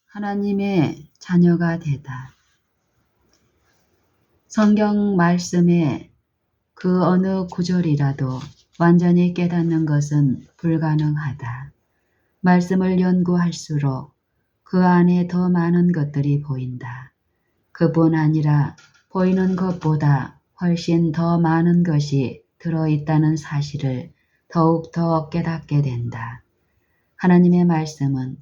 하나님의 자녀가 되다. 성경 말씀의 그 어느 구절이라도 완전히 깨닫는 것은 불가능하다. 말씀을 연구할수록 그 안에 더 많은 것들이 보인다. 그뿐 아니라 보이는 것보다 훨씬 더 많은 것이 들어있다는 사실을 더욱 더 깨닫게 된다. 하나님의 말씀은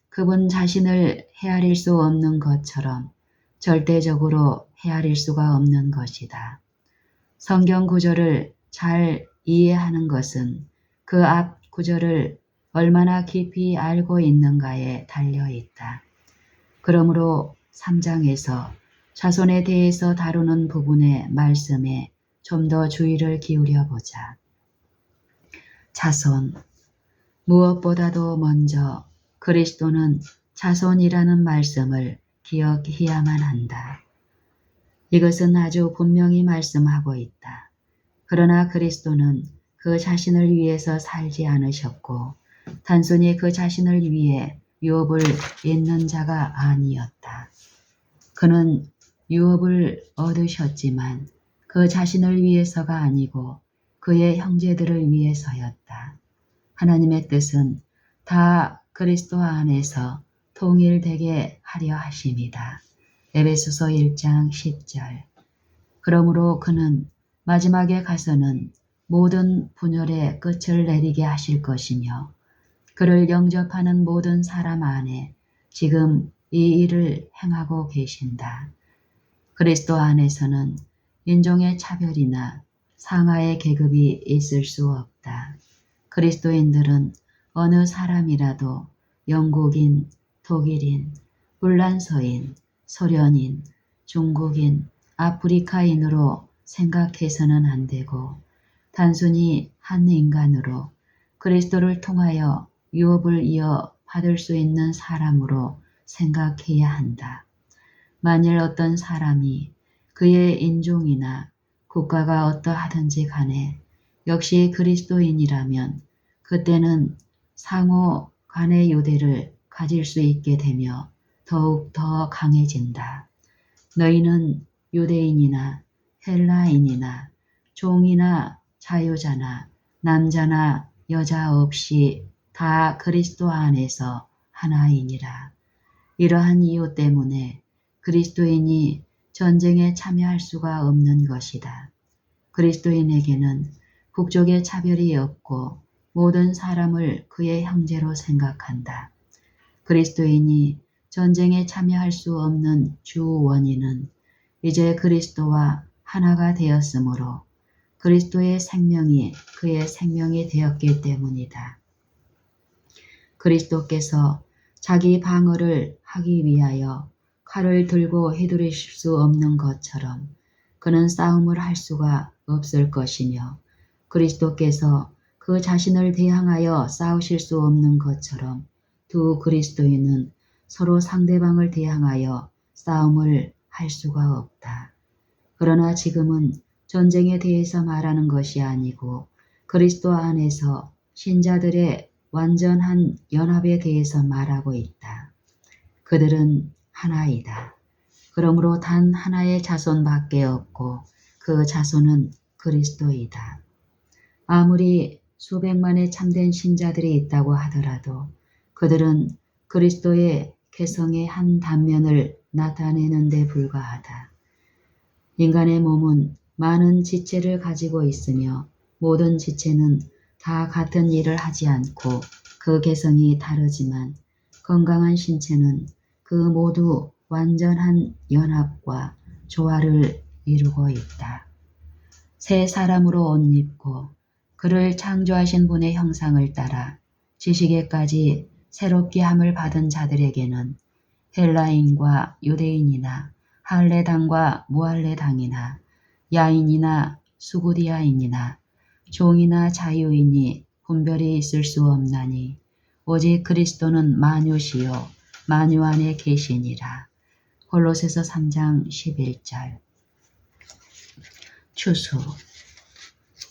그분 자신을 헤아릴 수 없는 것처럼 절대적으로 헤아릴 수가 없는 것이다. 성경 구절을 잘 이해하는 것은 그 앞 구절을 얼마나 깊이 알고 있는가에 달려 있다. 그러므로 3장에서 자손에 대해서 다루는 부분의 말씀에 좀 더 주의를 기울여 보자. 자손. 무엇보다도 먼저 그리스도는 자손이라는 말씀을 기억해야만 한다. 이것은 아주 분명히 말씀하고 있다. 그러나 그리스도는 그 자신을 위해서 살지 않으셨고 단순히 그 자신을 위해 유업을 잇는 자가 아니었다. 그는 유업을 얻으셨지만 그 자신을 위해서가 아니고 그의 형제들을 위해서였다. 하나님의 뜻은 다 그리스도 안에서 통일되게 하려 하심이다. 에베소서 1장 10절. 그러므로 그는 마지막에 가서는 모든 분열의 끝을 내리게 하실 것이며 그를 영접하는 모든 사람 안에 지금 이 일을 행하고 계신다. 그리스도 안에서는 인종의 차별이나 상하의 계급이 있을 수 없다. 그리스도인들은 어느 사람이라도 영국인, 독일인, 불란서인, 소련인, 중국인, 아프리카인으로 생각해서는 안 되고 단순히 한 인간으로 그리스도를 통하여 유업을 이어 받을 수 있는 사람으로 생각해야 한다. 만일 어떤 사람이 그의 인종이나 국가가 어떠하든지 간에 역시 그리스도인이라면 그때는 상호 간의 유대를 가질 수 있게 되며 더욱 더 강해진다. 너희는 유대인이나 헬라인이나 종이나 자유자나 남자나 여자 없이 다 그리스도 안에서 하나이니라. 이러한 이유 때문에 그리스도인이 전쟁에 참여할 수가 없는 것이다. 그리스도인에게는 국적의 차별이 없고 모든 사람을 그의 형제로 생각한다. 그리스도인이 전쟁에 참여할 수 없는 주 원인은 이제 그리스도와 하나가 되었으므로 그리스도의 생명이 그의 생명이 되었기 때문이다. 그리스도께서 자기 방어를 하기 위하여 칼을 들고 휘두르실 수 없는 것처럼 그는 싸움을 할 수가 없을 것이며 그리스도께서 그 자신을 대항하여 싸우실 수 없는 것처럼 두 그리스도인은 서로 상대방을 대항하여 싸움을 할 수가 없다. 그러나 지금은 전쟁에 대해서 말하는 것이 아니고 그리스도 안에서 신자들의 완전한 연합에 대해서 말하고 있다. 그들은 하나이다. 그러므로 단 하나의 자손밖에 없고 그 자손은 그리스도이다. 아무리 수백만의 참된 신자들이 있다고 하더라도 그들은 그리스도의 개성의 한 단면을 나타내는 데 불과하다. 인간의 몸은 많은 지체를 가지고 있으며 모든 지체는 다 같은 일을 하지 않고 그 개성이 다르지만 건강한 신체는 그 모두 완전한 연합과 조화를 이루고 있다. 새 사람으로 옷 입고 그를 창조하신 분의 형상을 따라 지식에까지 새롭게 함을 받은 자들에게는 헬라인과 유대인이나 할례당과 무할례당이나 야인이나 수구디아인이나 종이나 자유인이 분별이 있을 수 없나니 오직 그리스도는 만유시요 만유 안에 계시니라. 골로새서 3장 11절. 추수.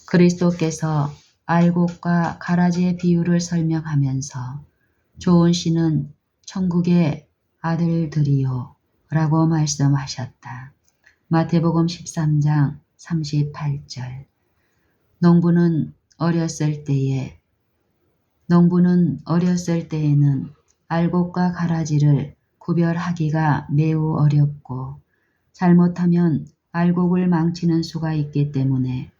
그리스도께서 알곡과 가라지의 비유를 설명하면서 좋은 씨는 천국의 아들들이요 라고 말씀하셨다. 마태복음 13장 38절. 농부는 어렸을 때에는 알곡과 가라지를 구별하기가 매우 어렵고 잘못하면 알곡을 망치는 수가 있기 때문에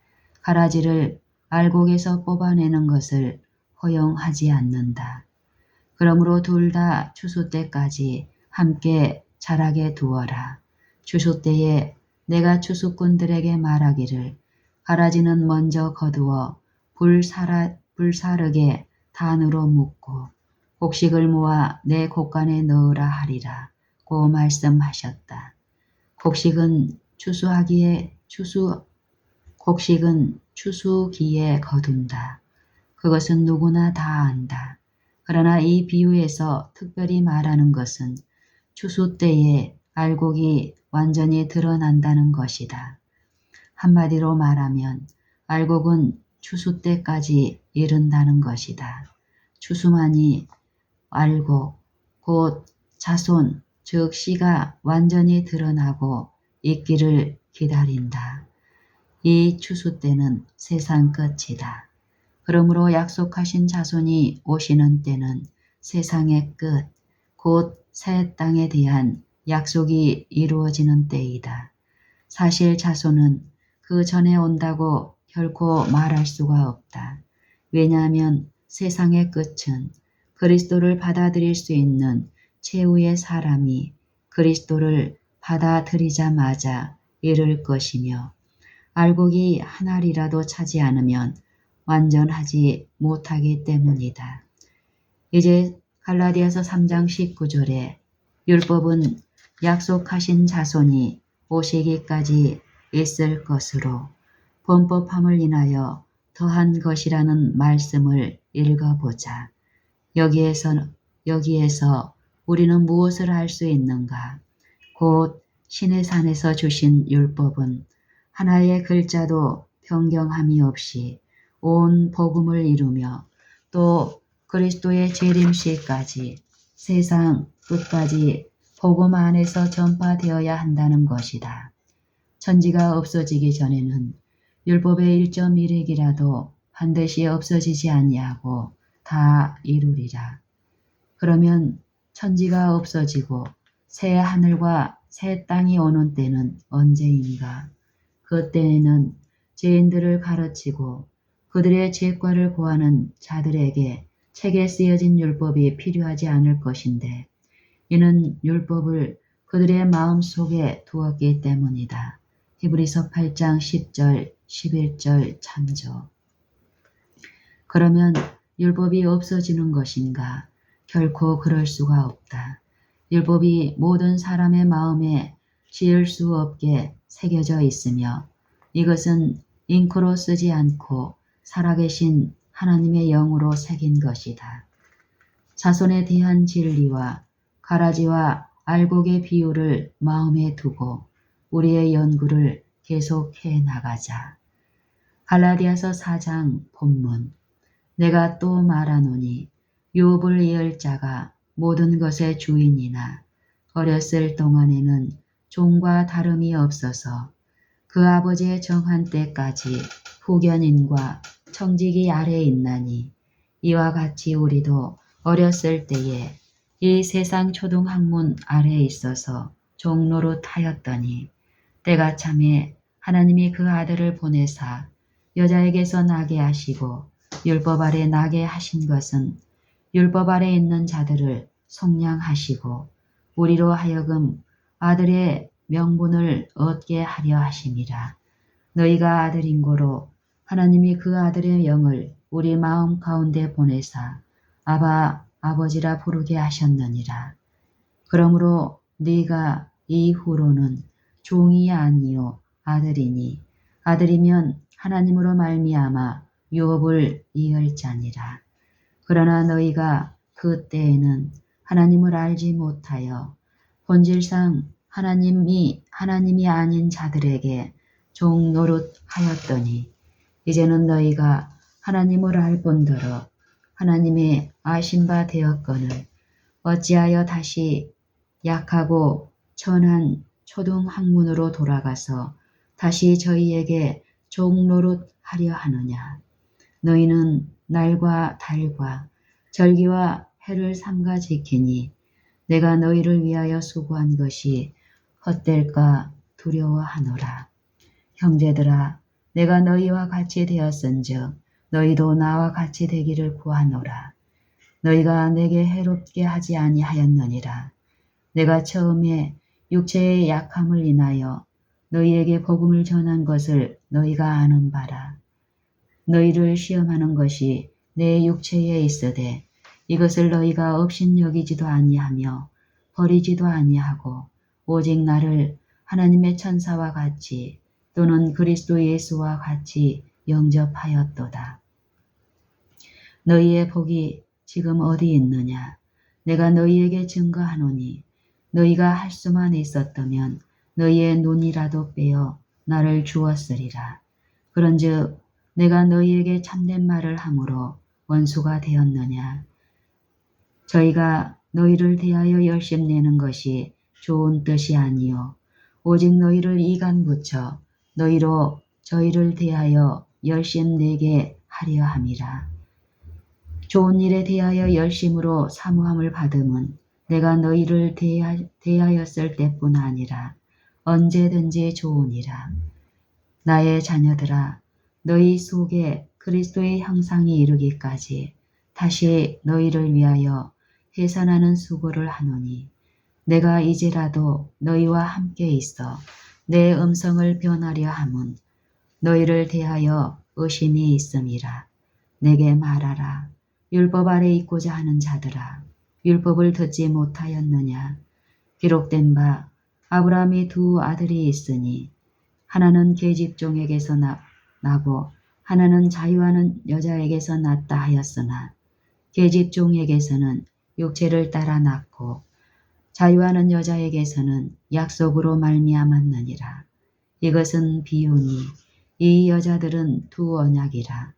가라지를 알곡에서 뽑아내는 것을 허용하지 않는다. 그러므로 둘 다 추수 때까지 함께 자라게 두어라. 추수 때에 내가 추수꾼들에게 말하기를 가라지는 먼저 거두어 불사르게 단으로 묶고 곡식을 모아 내 곡간에 넣으라 하리라 고 말씀하셨다. 곡식은 추수기에 거둔다. 그것은 누구나 다 안다. 그러나 이 비유에서 특별히 말하는 것은 추수 때에 알곡이 완전히 드러난다는 것이다. 한마디로 말하면 알곡은 추수 때까지 이른다는 것이다. 추수만이 알곡, 곧 자손, 즉 씨가 완전히 드러나고 있기를 기다린다. 이 추수 때는 세상 끝이다. 그러므로 약속하신 자손이 오시는 때는 세상의 끝, 곧 새 땅에 대한 약속이 이루어지는 때이다. 사실 자손은 그 전에 온다고 결코 말할 수가 없다. 왜냐하면 세상의 끝은 그리스도를 받아들일 수 있는 최후의 사람이 그리스도를 받아들이자마자 이를 것이며 알곡이 한 알이라도 차지 않으면 완전하지 못하기 때문이다. 이제 갈라디아서 3장 19절에 율법은 약속하신 자손이 오시기까지 있을 것으로 범법함을 인하여 더한 것이라는 말씀을 읽어보자. 여기에서 우리는 무엇을 할 수 있는가? 곧 신의 산에서 주신 율법은 하나의 글자도 변경함이 없이 온 복음을 이루며 또 그리스도의 재림시까지 세상 끝까지 복음 안에서 전파되어야 한다는 것이다. 천지가 없어지기 전에는 율법의 1.1획이라도 반드시 없어지지 아니하고 다 이루리라. 그러면 천지가 없어지고 새 하늘과 새 땅이 오는 때는 언제인가? 그 때에는 죄인들을 가르치고 그들의 죄과를 고하는 자들에게 책에 쓰여진 율법이 필요하지 않을 것인데 이는 율법을 그들의 마음속에 두었기 때문이다. 히브리서 8장 10절 11절 참조. 그러면 율법이 없어지는 것인가? 결코 그럴 수가 없다. 율법이 모든 사람의 마음에 지을 수 없게 새겨져 있으며 이것은 잉크로 쓰지 않고 살아계신 하나님의 영으로 새긴 것이다. 자손에 대한 진리와 가라지와 알곡의 비유를 마음에 두고 우리의 연구를 계속해 나가자. 갈라디아서 4장 본문. 내가 또 말하노니 유업을 이을 자가 모든 것의 주인이나 어렸을 동안에는 종과 다름이 없어서 그 아버지의 정한 때까지 후견인과 청지기 아래에 있나니 이와 같이 우리도 어렸을 때에 이 세상 초등학문 아래에 있어서 종노릇하였더니 때가 참에 하나님이 그 아들을 보내사 여자에게서 나게 하시고 율법 아래 나게 하신 것은 율법 아래 있는 자들을 속량하시고 우리로 하여금 아들의 명분을 얻게 하려 하심이라. 너희가 아들인고로 하나님이 그 아들의 영을 우리 마음 가운데 보내사 아바 아버지라 부르게 하셨느니라. 그러므로 네가 이후로는 종이 아니요 아들이니 아들이면 하나님으로 말미암아 유업을 이을 자니라. 그러나 너희가 그 때에는 하나님을 알지 못하여 본질상 하나님이 아닌 자들에게 종노릇하였더니 이제는 너희가 하나님을 알 뿐더러 하나님의 아신 바 되었거늘 어찌하여 다시 약하고 천한 초등학문으로 돌아가서 다시 저희에게 종노릇 하려 하느냐. 너희는 날과 달과 절기와 해를 삼가 지키니 내가 너희를 위하여 수고한 것이 헛될까 두려워하노라. 형제들아, 내가 너희와 같이 되었은즉 너희도 나와 같이 되기를 구하노라. 너희가 내게 해롭게 하지 아니하였느니라. 내가 처음에 육체의 약함을 인하여 너희에게 복음을 전한 것을 너희가 아는 바라. 너희를 시험하는 것이 내 육체에 있으되 이것을 너희가 업신여기지도 아니하며 버리지도 아니하고 오직 나를 하나님의 천사와 같이 또는 그리스도 예수와 같이 영접하였도다. 너희의 복이 지금 어디 있느냐? 내가 너희에게 증거하노니 너희가 할 수만 있었다면 너희의 눈이라도 빼어 나를 주었으리라. 그런즉 내가 너희에게 참된 말을 함으로 원수가 되었느냐? 저희가 너희를 대하여 열심내는 것이 좋은 뜻이 아니요 오직 너희를 이간 붙여 너희로 저희를 대하여 열심내게 하려 함이라. 좋은 일에 대하여 열심으로 사모함을 받음은 내가 너희를 대하였을 때뿐 아니라 언제든지 좋으니라. 나의 자녀들아, 너희 속에 그리스도의 형상이 이르기까지 다시 너희를 위하여 해산하는 수고를 하노니 내가 이제라도 너희와 함께 있어 내 음성을 변하려 함은 너희를 대하여 의심이 있음이라. 내게 말하라. 율법 아래 있고자 하는 자들아, 율법을 듣지 못하였느냐? 기록된 바 아브라함이 두 아들이 있으니 하나는 계집종에게서 나고 하나는 자유하는 여자에게서 났다 하였으나 계집종에게서는 육체를 따라 낳고 자유하는 여자에게서는 약속으로 말미암았느니라. 이것은 비유니 이 여자들은 두 언약이라.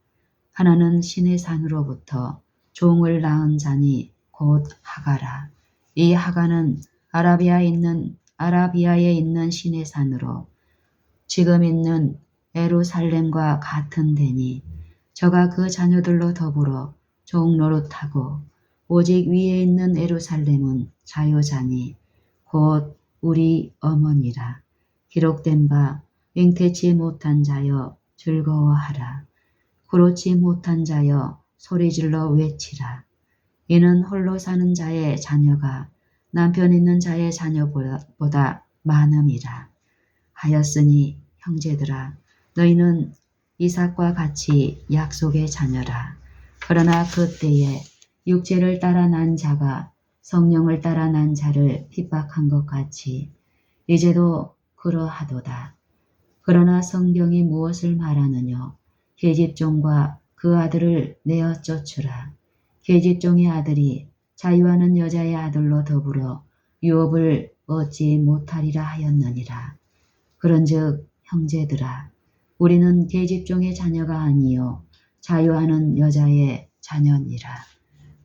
하나는 신의 산으로부터 종을 낳은 자니 곧 하가라. 이 하가는 아라비아에 있는 신의 산으로 지금 있는 예루살렘과 같은 데니 저가 그 자녀들로 더불어 종노릇하고 오직 위에 있는 예루살렘은 자유자니 곧 우리 어머니라. 기록된 바 잉태치 못한 자여 즐거워하라. 그렇지 못한 자여 소리질러 외치라. 이는 홀로 사는 자의 자녀가 남편 있는 자의 자녀보다 많음이라. 하였으니 형제들아, 너희는 이삭과 같이 약속의 자녀라. 그러나 그때에 육체를 따라 난 자가 성령을 따라 난 자를 핍박한 것 같이 이제도 그러하도다. 그러나 성경이 무엇을 말하느냐? 계집종과 그 아들을 내어 쫓으라. 계집종의 아들이 자유하는 여자의 아들로 더불어 유업을 얻지 못하리라 하였느니라. 그런즉 형제들아, 우리는 계집종의 자녀가 아니요 자유하는 여자의 자녀니라.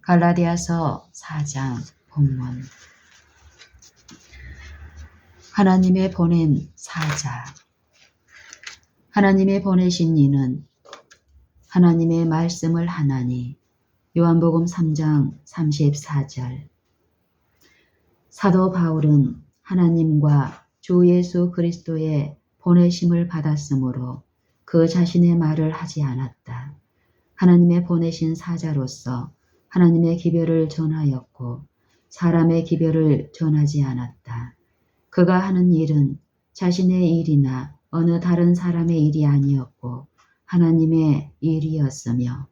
갈라디아서 4장 본문. 하나님의 보낸 사자. 하나님의 보내신 이는 하나님의 말씀을 하나니. 요한복음 3장 34절. 사도 바울은 하나님과 주 예수 그리스도의 보내심을 받았으므로 그 자신의 말을 하지 않았다. 하나님의 보내신 사자로서 하나님의 기별을 전하였고 사람의 기별을 전하지 않았다. 그가 하는 일은 자신의 일이나 어느 다른 사람의 일이 아니었고 하나님의 일이었으며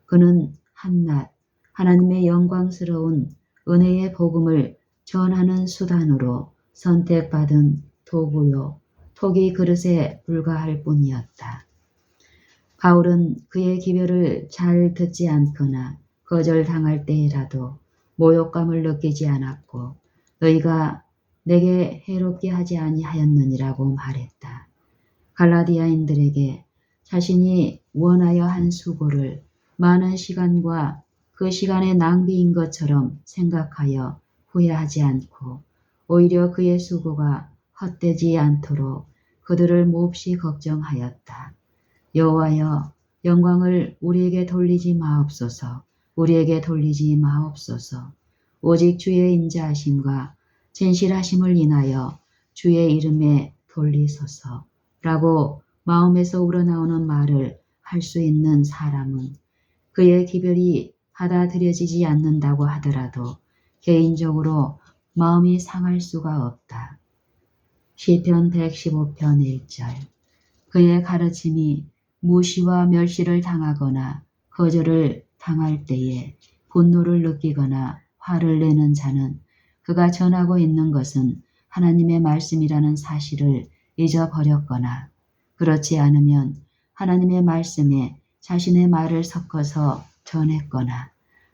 그는 한낱 하나님의 영광스러운 은혜의 복음을 전하는 수단으로 선택받은 도구요 토기 그릇에 불과할 뿐이었다. 바울은 그의 기별을 잘 듣지 않거나 거절당할 때라도 모욕감을 느끼지 않았고 너희가 내게 해롭게 하지 아니하였느니라고 말했다. 갈라디아인들에게 자신이 원하여 한 수고를 많은 시간과 그 시간의 낭비인 것처럼 생각하여 후회하지 않고 오히려 그의 수고가 헛되지 않도록 그들을 몹시 걱정하였다. 여호와여, 영광을 우리에게 돌리지 마옵소서. 우리에게 돌리지 마옵소서. 오직 주의 인자하심과 진실하심을 인하여 주의 이름에 돌리소서. 라고 마음에서 우러나오는 말을 할 수 있는 사람은 그의 기별이 받아들여지지 않는다고 하더라도 개인적으로 마음이 상할 수가 없다. 시편 115편 1절. 그의 가르침이 무시와 멸시를 당하거나 거절을 당할 때에 분노를 느끼거나 화를 내는 자는 그가 전하고 있는 것은 하나님의 말씀이라는 사실을 잊어버렸거나 그렇지 않으면 하나님의 말씀에 자신의 말을 섞어서 전했거나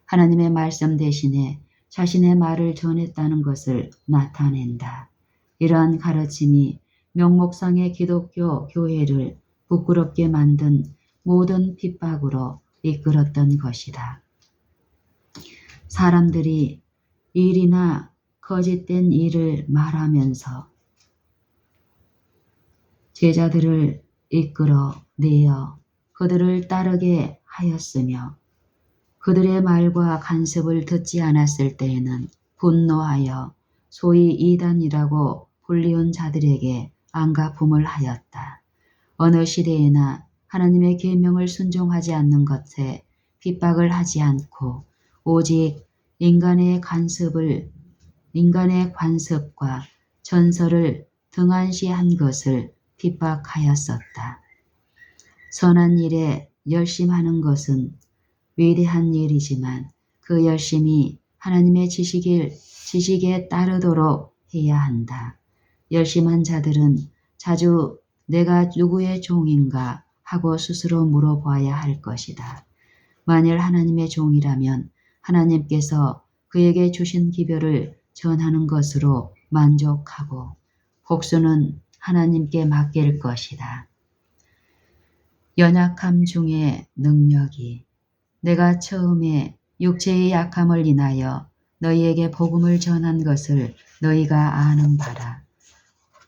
하나님의 말씀 대신에 자신의 말을 전했다는 것을 나타낸다. 이러한 가르침이 명목상의 기독교 교회를 부끄럽게 만든 모든 핍박으로 이끌었던 것이다. 사람들이 일이나 거짓된 일을 말하면서 제자들을 이끌어 내어 그들을 따르게 하였으며 그들의 말과 간섭을 듣지 않았을 때에는 분노하여 소위 이단이라고 불리운 자들에게 안가품을 하였다. 어느 시대에나 하나님의 계명을 순종하지 않는 것에 핍박을 하지 않고 오직 인간의 관습과 전설을 등한시한 것을 핍박하였었다. 선한 일에 열심하는 것은 위대한 일이지만 그 열심이 하나님의 지식에 따르도록 해야 한다. 열심한 자들은 자주 내가 누구의 종인가 하고 스스로 물어봐야 할 것이다. 만일 하나님의 종이라면 하나님께서 그에게 주신 기별을 전하는 것으로 만족하고 복수는 하나님께 맡길 것이다. 연약함 중에 능력이 내가 처음에 육체의 약함을 인하여 너희에게 복음을 전한 것을 너희가 아는 바라.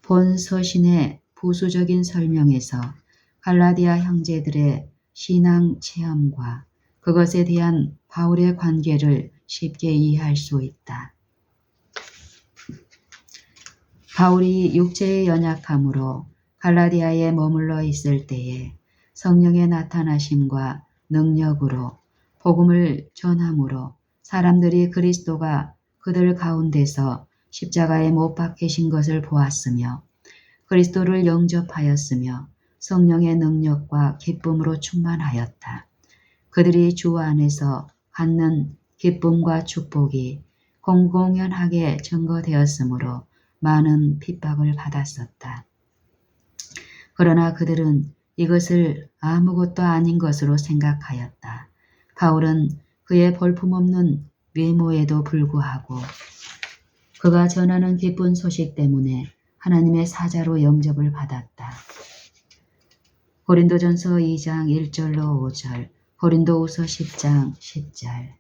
본 서신의 부수적인 설명에서 갈라디아 형제들의 신앙 체험과 그것에 대한 바울의 관계를 쉽게 이해할 수 있다. 바울이 육체의 연약함으로 갈라디아에 머물러 있을 때에 성령의 나타나심과 능력으로 복음을 전함으로 사람들이 그리스도가 그들 가운데서 십자가에 못 박히신 것을 보았으며 그리스도를 영접하였으며 성령의 능력과 기쁨으로 충만하였다. 그들이 주 안에서 갖는 기쁨과 축복이 공공연하게 증거되었으므로 많은 핍박을 받았었다. 그러나 그들은 이것을 아무것도 아닌 것으로 생각하였다. 바울은 그의 볼품없는 외모에도 불구하고 그가 전하는 기쁜 소식 때문에 하나님의 사자로 영접을 받았다. 고린도전서 2장 1절로 5절, 고린도후서 10장 10절.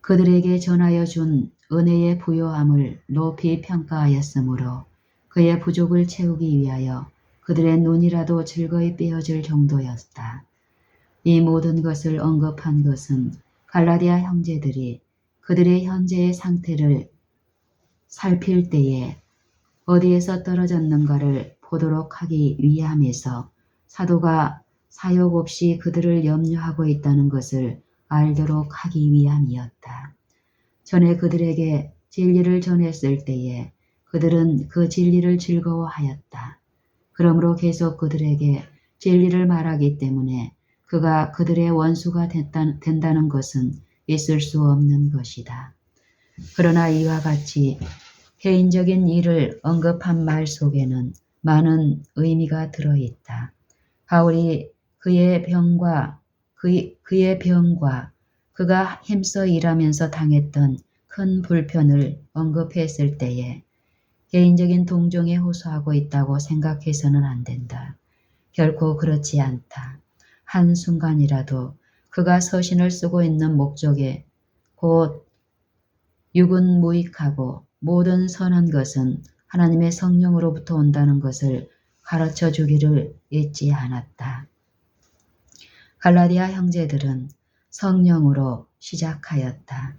그들에게 전하여 준 은혜의 부요함을 높이 평가하였으므로 그의 부족을 채우기 위하여 그들의 눈이라도 즐거이 빼어질 정도였다. 이 모든 것을 언급한 것은 갈라디아 형제들이 그들의 현재의 상태를 살필 때에 어디에서 떨어졌는가를 보도록 하기 위함에서 사도가 사역 없이 그들을 염려하고 있다는 것을 알도록 하기 위함이었다. 전에 그들에게 진리를 전했을 때에 그들은 그 진리를 즐거워하였다. 그러므로 계속 그들에게 진리를 말하기 때문에 그가 그들의 원수가 된다는 것은 있을 수 없는 것이다. 그러나 이와 같이 개인적인 일을 언급한 말 속에는 많은 의미가 들어있다. 바울이 그의 병과 그가 힘써 일하면서 당했던 큰 불편을 언급했을 때에 개인적인 동정에 호소하고 있다고 생각해서는 안 된다. 결코 그렇지 않다. 한순간이라도 그가 서신을 쓰고 있는 목적에 곧 육은 무익하고 모든 선한 것은 하나님의 성령으로부터 온다는 것을 가르쳐 주기를 잊지 않았다. 갈라디아 형제들은 성령으로 시작하였다.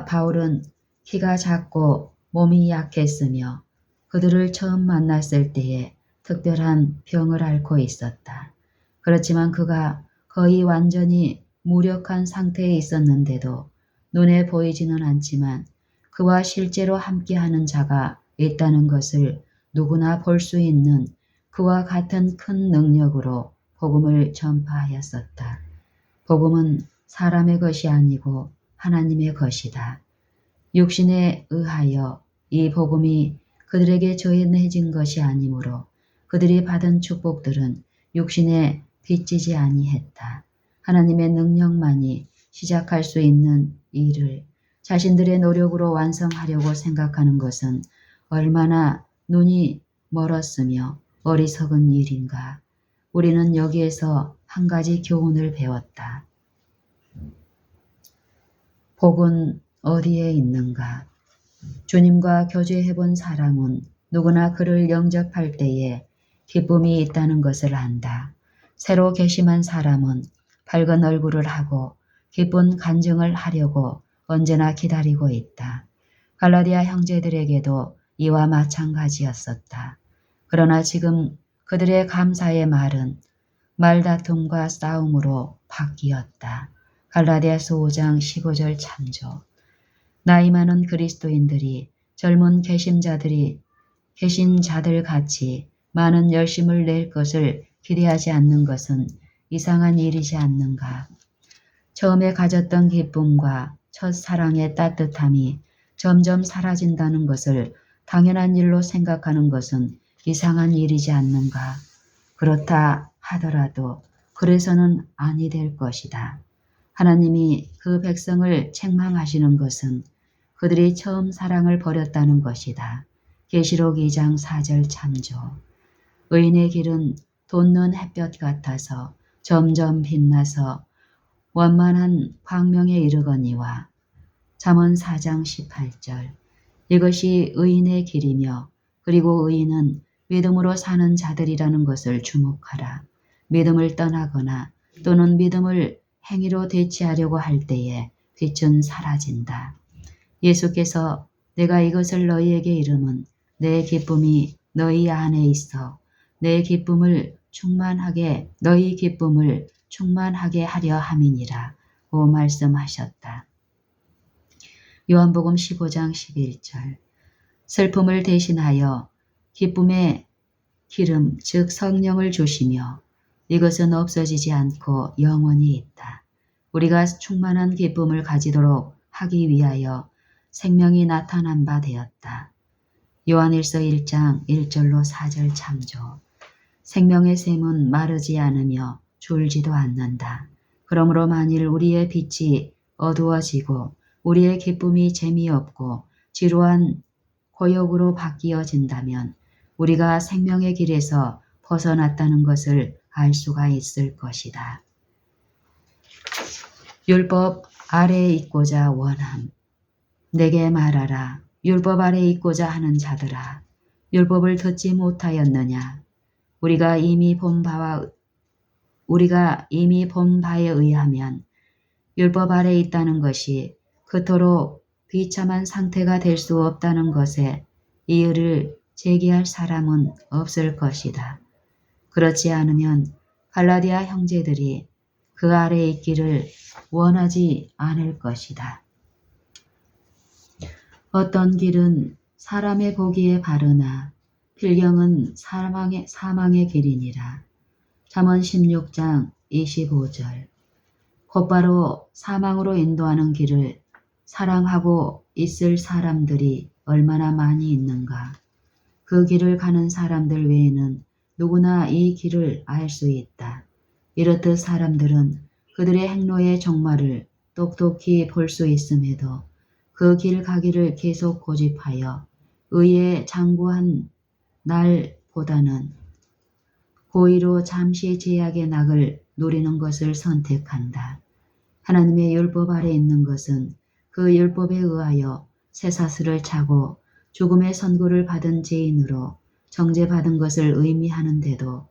바울은 키가 작고 몸이 약했으며 그들을 처음 만났을 때에 특별한 병을 앓고 있었다. 그렇지만 그가 거의 완전히 무력한 상태에 있었는데도 눈에 보이지는 않지만 그와 실제로 함께하는 자가 있다는 것을 누구나 볼 수 있는 그와 같은 큰 능력으로 복음을 전파하였었다. 복음은 사람의 것이 아니고 하나님의 것이다. 육신에 의하여 이 복음이 그들에게 전해진 것이 아니므로 그들이 받은 축복들은 육신에 빚지지 아니했다. 하나님의 능력만이 시작할 수 있는 일을 자신들의 노력으로 완성하려고 생각하는 것은 얼마나 눈이 멀었으며 어리석은 일인가. 우리는 여기에서 한 가지 교훈을 배웠다. 복은 어디에 있는가? 주님과 교제해본 사람은 누구나 그를 영접할 때에 기쁨이 있다는 것을 안다. 새로 개심한 사람은 밝은 얼굴을 하고 기쁜 간증을 하려고 언제나 기다리고 있다. 갈라디아 형제들에게도 이와 마찬가지였었다. 그러나 지금 그들의 감사의 말은 말다툼과 싸움으로 바뀌었다. 갈라디아서 5장 15절 참조. 나이 많은 그리스도인들이 젊은 개신자들 같이 많은 열심을 낼 것을 기대하지 않는 것은 이상한 일이지 않는가. 처음에 가졌던 기쁨과 첫 사랑의 따뜻함이 점점 사라진다는 것을 당연한 일로 생각하는 것은 이상한 일이지 않는가. 그렇다 하더라도 그래서는 아니 될 것이다. 하나님이 그 백성을 책망하시는 것은 그들이 처음 사랑을 버렸다는 것이다. 계시록 2장 4절 참조. 의인의 길은 돋는 햇볕 같아서 점점 빛나서 원만한 광명에 이르거니와. 잠언 4장 18절. 이것이 의인의 길이며 그리고 의인은 믿음으로 사는 자들이라는 것을 주목하라. 믿음을 떠나거나 또는 믿음을 행위로 대체하려고 할 때에 빛은 사라진다. 예수께서 내가 이것을 너희에게 이름은 내 기쁨이 너희 안에 있어 너희 기쁨을 충만하게 하려 함이니라 고 말씀하셨다. 요한복음 15장 11절. 슬픔을 대신하여 기쁨의 기름 즉 성령을 주시며 이것은 없어지지 않고 영원히 있다. 우리가 충만한 기쁨을 가지도록 하기 위하여 생명이 나타난 바 되었다. 요한일서 1장 1절로 4절 참조. 생명의 샘은 마르지 않으며 졸지도 않는다. 그러므로 만일 우리의 빛이 어두워지고 우리의 기쁨이 재미없고 지루한 고역으로 바뀌어진다면 우리가 생명의 길에서 벗어났다는 것을 알 수가 있을 것이다. 율법 아래에 있고자 원함. 내게 말하라. 율법 아래에 있고자 하는 자들아. 율법을 듣지 못하였느냐. 우리가 이미 본 바에 의하면 율법 아래에 있다는 것이 그토록 비참한 상태가 될 수 없다는 것에 이의를 제기할 사람은 없을 것이다. 그렇지 않으면 갈라디아 형제들이 그 아래에 있기를 원하지 않을 것이다. 어떤 길은 사람의 보기에 바르나 필경은 사망의 길이니라. 잠언 16장 25절. 곧바로 사망으로 인도하는 길을 사랑하고 있을 사람들이 얼마나 많이 있는가. 그 길을 가는 사람들 외에는 누구나 이 길을 알 수 있다. 이렇듯 사람들은 그들의 행로의 종말을 똑똑히 볼 수 있음에도 그 길 가기를 계속 고집하여 의에 장구한 날보다는 고의로 잠시 제약의 낙을 누리는 것을 선택한다. 하나님의 율법 아래 있는 것은 그 율법에 의하여 쇠사슬을 차고 죽음의 선고를 받은 죄인으로 정죄받은 것을 의미하는데도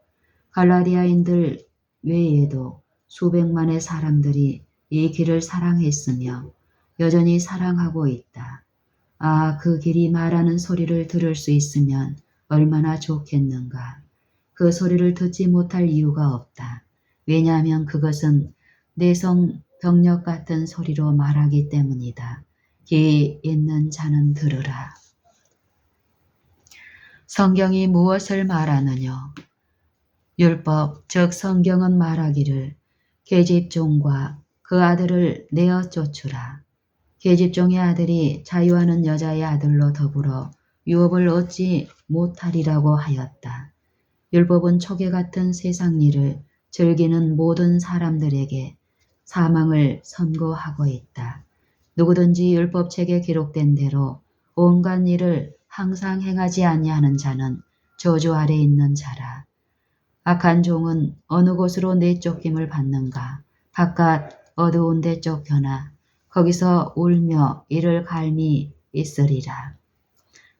갈라디아인들 외에도 수백만의 사람들이 이 길을 사랑했으며 여전히 사랑하고 있다. 아, 그 길이 말하는 소리를 들을 수 있으면 얼마나 좋겠는가. 그 소리를 듣지 못할 이유가 없다. 왜냐하면 그것은 내성 병력 같은 소리로 말하기 때문이다. 귀 있는 자는 들으라. 성경이 무엇을 말하느냐? 율법, 즉 성경은 말하기를 계집종과 그 아들을 내어 쫓으라. 계집종의 아들이 자유하는 여자의 아들로 더불어 유업을 얻지 못하리라고 하였다. 율법은 초계 같은 세상 일을 즐기는 모든 사람들에게 사망을 선고하고 있다. 누구든지 율법책에 기록된 대로 온갖 일을 항상 행하지 아니하는 자는 저주 아래 있는 자라. 악한 종은 어느 곳으로 내쫓김을 받는가? 바깥 어두운 데 쫓겨나 거기서 울며 이를 갈미 있으리라.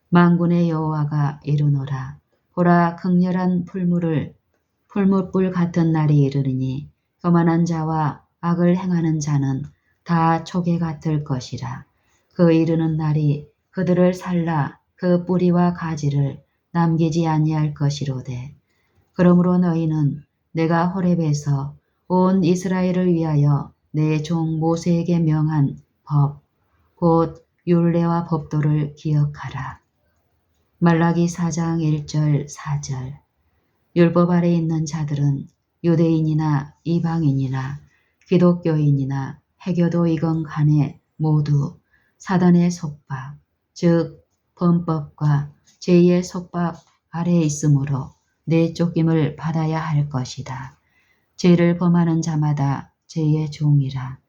만군의 여호와가 이르노라. 보라, 극렬한 풀무불 같은 날이 이르리니 교만한 자와 악을 행하는 자는 다 초계 같을 것이라. 그 이르는 날이 그들을 살라 그 뿌리와 가지를 남기지 아니할 것이로되. 그러므로 너희는 내가 호렙에서 온 이스라엘을 위하여 내 종 모세에게 명한 법, 곧 율례와 법도를 기억하라. 말라기 4장 1절 4절. 율법 아래 있는 자들은 유대인이나 이방인이나 기독교인이나 해교도이건 간에 모두 사단의 속박, 즉 범법과 죄의 속박 아래에 있으므로 내쫓김을 받아야 할 것이다. 죄를 범하는 자마다 죄의 종이라.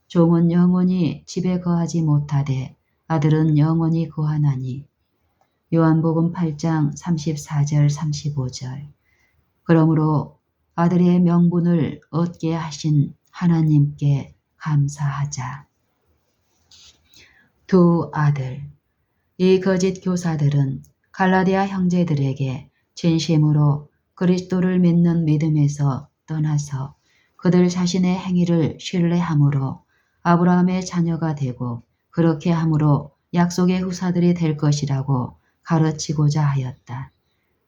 종은 영원히 집에 거하지 못하되 아들은 영원히 거하나니. 요한복음 8장 34절 35절. 그러므로 아들의 명분을 얻게 하신 하나님께 감사하자. 두 아들. 이 거짓 교사들은 갈라디아 형제들에게 진심으로 그리스도를 믿는 믿음에서 떠나서 그들 자신의 행위를 신뢰함으로 아브라함의 자녀가 되고 그렇게 함으로 약속의 후사들이 될 것이라고 가르치고자 하였다.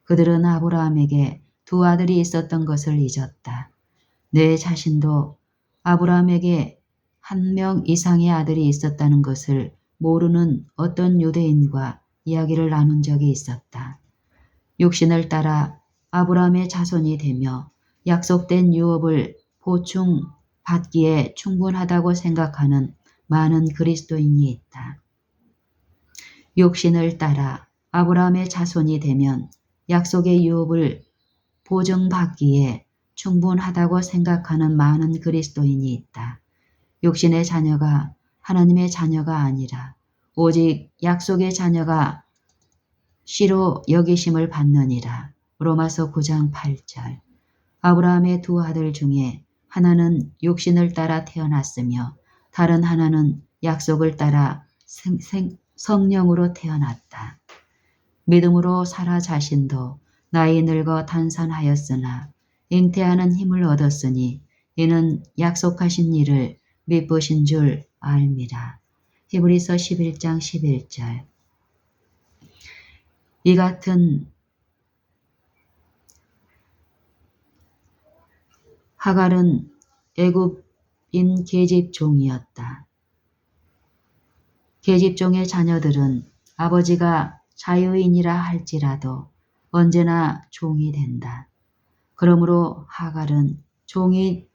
그들은 아브라함에게 두 아들이 있었던 것을 잊었다. 내 자신도 아브라함에게 한 명 이상의 아들이 있었다는 것을 모르는 어떤 유대인과 이야기를 나눈 적이 있었다. 육신을 따라 아브라함의 자손이 되며 약속된 유업을 보충받기에 충분하다고 생각하는 많은 그리스도인이 있다. 육신을 따라 아브라함의 자손이 되면 약속의 유업을 보증받기에 충분하다고 생각하는 많은 그리스도인이 있다. 육신의 자녀가 하나님의 자녀가 아니라 오직 약속의 자녀가 씨로 여기심을 받느니라. 로마서 9장 8절. 아브라함의 두 아들 중에 하나는 육신을 따라 태어났으며 다른 하나는 약속을 따라 성령으로 태어났다. 믿음으로 사라 자신도 나이 늙어 단산하였으나 잉태하는 힘을 얻었으니 이는 약속하신 일을 미쁘신 줄 알미라. 히브리서 11장 11절. 이 같은 하갈은 애굽인 계집종이었다. 계집종의 자녀들은 아버지가 자유인이라 할지라도 언제나 종이 된다. 그러므로 하갈은 종이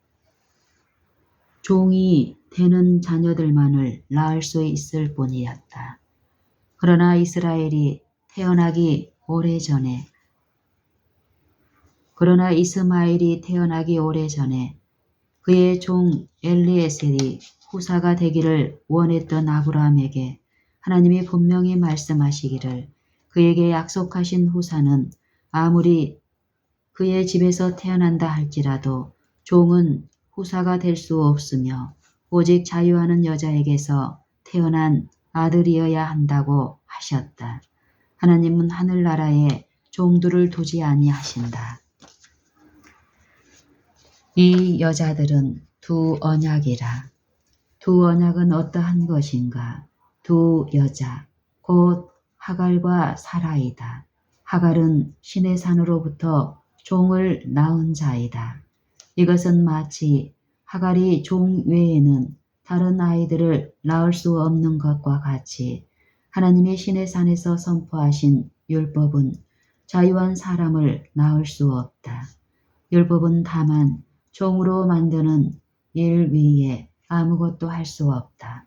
되는 자녀들만을 낳을 수 있을 뿐이었다. 그러나 이스마엘이 태어나기 오래전에 그의 종 엘리에셀이 후사가 되기를 원했던 아브라함에게 하나님이 분명히 말씀하시기를 그에게 약속하신 후사는 아무리 그의 집에서 태어난다 할지라도 종은 후사가 될 수 없으며 오직 자유하는 여자에게서 태어난 아들이어야 한다고 하셨다. 하나님은 하늘나라에 종들을 두지 아니하신다. 이 여자들은 두 언약이라. 두 언약은 어떠한 것인가? 두 여자, 곧 하갈과 사라이다. 하갈은 신의 산으로부터 종을 낳은 자이다. 이것은 마치 하갈이 종 외에는 다른 아이들을 낳을 수 없는 것과 같이 하나님의 신의 산에서 선포하신 율법은 자유한 사람을 낳을 수 없다. 율법은 다만 종으로 만드는 일 위에 아무것도 할 수 없다.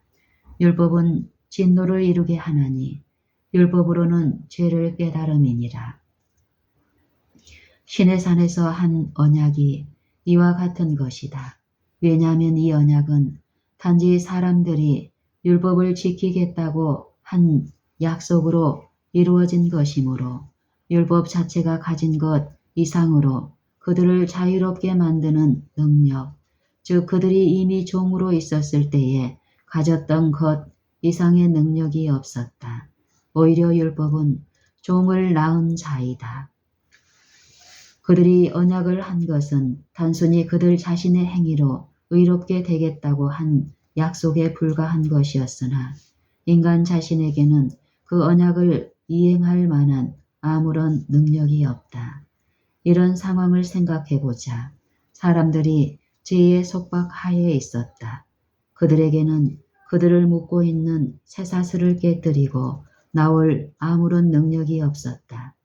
율법은 진노를 이루게 하나니 율법으로는 죄를 깨달음이니라. 신의 산에서 한 언약이 이와 같은 것이다. 왜냐하면 이 언약은 단지 사람들이 율법을 지키겠다고 한 약속으로 이루어진 것이므로 율법 자체가 가진 것 이상으로 그들을 자유롭게 만드는 능력, 즉 그들이 이미 종으로 있었을 때에 가졌던 것 이상의 능력이 없었다. 오히려 율법은 종을 낳은 자이다. 그들이 언약을 한 것은 단순히 그들 자신의 행위로 의롭게 되겠다고 한 약속에 불과한 것이었으나 인간 자신에게는 그 언약을 이행할 만한 아무런 능력이 없다. 이런 상황을 생각해보자. 사람들이 죄의 속박 하에 있었다. 그들에게는 그들을 묶고 있는 쇠사슬을 깨뜨리고 나올 아무런 능력이 없었다.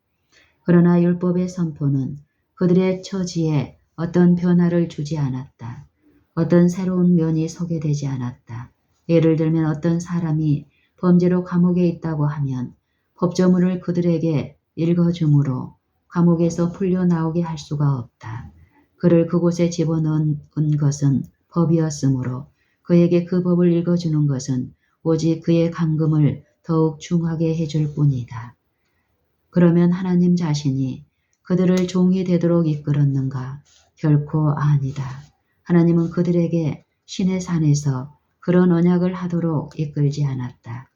그러나 율법의 선포는 그들의 처지에 어떤 변화를 주지 않았다. 어떤 새로운 면이 소개되지 않았다. 예를 들면 어떤 사람이 범죄로 감옥에 있다고 하면 법조문을 그들에게 읽어주므로 감옥에서 풀려 나오게 할 수가 없다. 그를 그곳에 집어넣은 것은 법이었으므로 그에게 그 법을 읽어주는 것은 오직 그의 감금을 더욱 중하게 해줄 뿐이다. 그러면 하나님 자신이 그들을 종이 되도록 이끌었는가? 결코 아니다. 하나님은 그들에게 신의 산에서 그런 언약을 하도록 이끌지 않았다.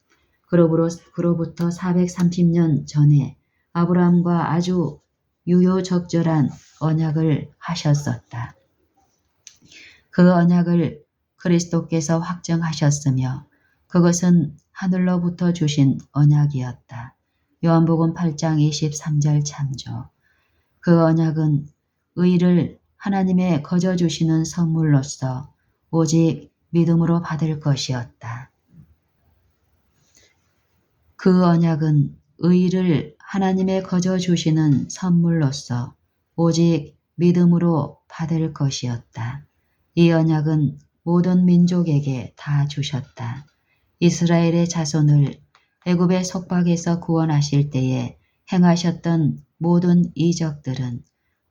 그로부터 430년 전에 아브라함과 아주 유효적절한 언약을 하셨었다. 그 언약을 그리스도께서 확정하셨으며 그것은 하늘로부터 주신 언약이었다. 요한복음 8장 23절 참조. 그 언약은 의를 하나님의 거저 주시는 선물로서 오직 믿음으로 받을 것이었다. 그 언약은 의를 하나님의 거저 주시는 선물로서 오직 믿음으로 받을 것이었다. 이 언약은 모든 민족에게 다 주셨다. 이스라엘의 자손을 애굽의 속박에서 구원하실 때에 행하셨던 모든 이적들은